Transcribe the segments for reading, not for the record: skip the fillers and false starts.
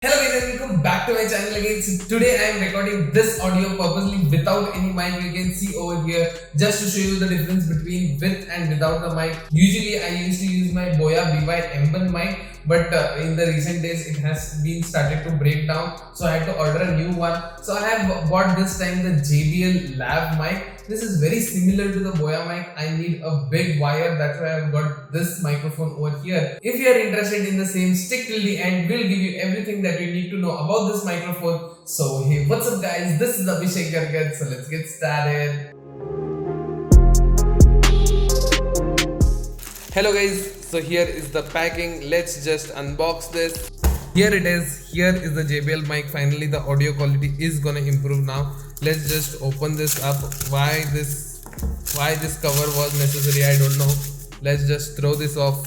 Hello guys and welcome back to my channel again. So today I am recording this audio purposely without any mic. You can see over here just to show you the difference between with and without the mic. Usually I used to use my Boya BY M1 mic, but in the recent days it has been started to break down, so I had to order a new one. So I have bought this time the JBL Lav mic. This is very similar to the Boya mic. I need a big wire, that's why I've got this microphone over here. If you are interested in the same, stick till the end. We'll give you everything that you need to know about this microphone. So hey, what's up guys? This is Abhishek Gargat. So let's get started. Hello guys, so here is the packing. Let's just unbox this. Here it is. Here is the JBL mic. Finally the audio quality is gonna improve now. Let's just open this up. Why this cover was necessary, I don't know. Let's just throw this off.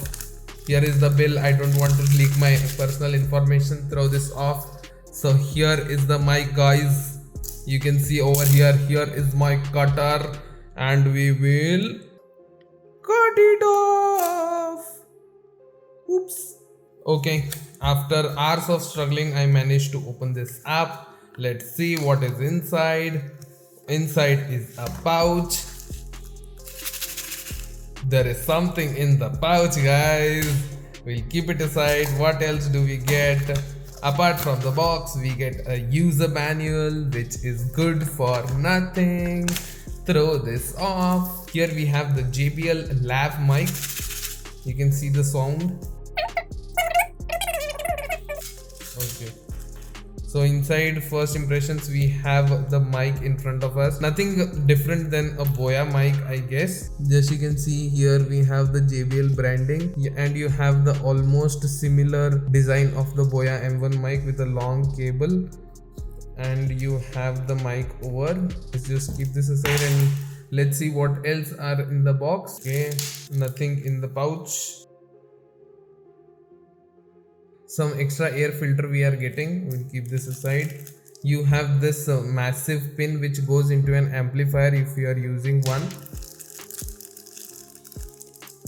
Here is the bill. I don't want to leak my personal information. Throw this off. So here is the mic guys. You can see over here. Here is my cutter and we will cut it off. Oops. Okay, after hours of struggling I managed to open this up. Let's see what is inside. Inside is a pouch. There is something in the pouch guys. We'll keep it aside. What else do we get? Apart from the box, we get a user manual which is good for nothing. Throw this off. Here we have the JBL Lav mic. You can see the sound. Okay. So inside first impressions we have the mic in front of us. Nothing different than a Boya mic I guess. Just you can see here we have the JBL branding and you have the almost similar design of the Boya M1 mic with a long cable. And you have the mic over. Let's just keep this aside and let's see what else are in the box. Okay, nothing in the pouch. Some extra air filter we are getting. We'll keep this aside. You have this massive pin which goes into an amplifier if you are using one.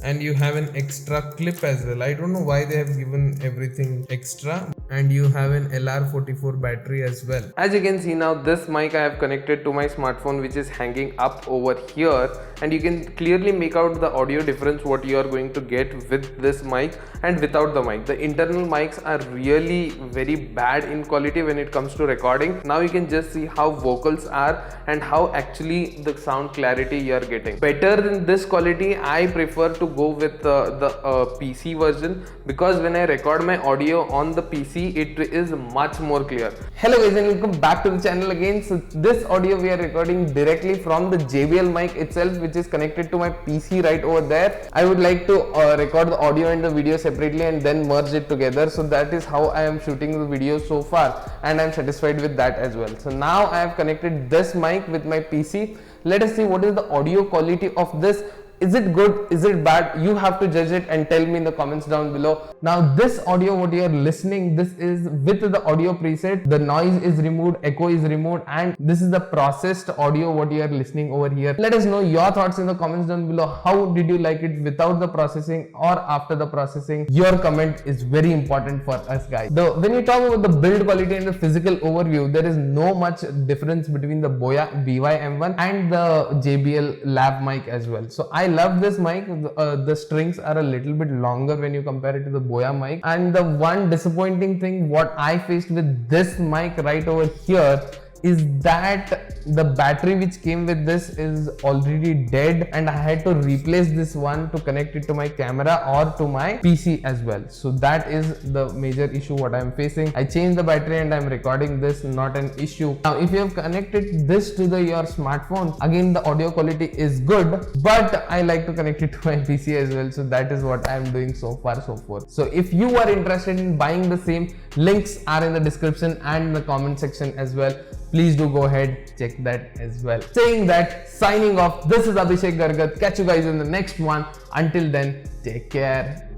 And you have an extra clip as well. I don't know why they have given everything extra. And you have an LR44 battery as well. As you can see now, this mic I have connected to my smartphone which is hanging up over here, and you can clearly make out the audio difference what you are going to get with this mic and without the mic. The internal mics are really very bad in quality when it comes to recording. Now you can just see how vocals are and how actually the sound clarity you are getting. Better than this quality, I prefer to go with the PC version, because when I record my audio on the PC it is much more clear. Hello guys and welcome back to the channel again. So this audio we are recording directly from the JBL mic itself, which is connected to my PC right over there. I would like to record the audio and the video separately and then merge it together. So that is how I am shooting the video so far, and I am satisfied with that as well. So now I have connected this mic with my PC. Let us see what is the audio quality of this. Is it good? Is it bad? You have to judge it and tell me in the comments down below. Now this audio what you are listening, this is with the audio preset. The noise is removed, echo is removed, and this is the processed audio what you are listening over here. Let us know your thoughts in the comments down below. How did you like it without the processing or after the processing? Your comment is very important for us guys. When you talk about the build quality and the physical overview, there is no much difference between the Boya BY M1 and the JBL Lav mic as well. So I love this mic. The strings are a little bit longer when you compare it to the Boya mic, and the one disappointing thing what I faced with this mic right over here is that the battery which came with this is already dead, and I had to replace this one to connect it to my camera or to my PC as well. So that is the major issue what I am facing. I changed the battery and I am recording this, not an issue. Now if you have connected this to your smartphone, again the audio quality is good, but I like to connect it to my PC as well. So that is what I am doing so far so forth. So if you are interested in buying the same, links are in the description and in the comment section as well. Please do go ahead, check that as well. Saying that, signing off, this is Abhishek Gargat. Catch you guys in the next one. Until then, take care.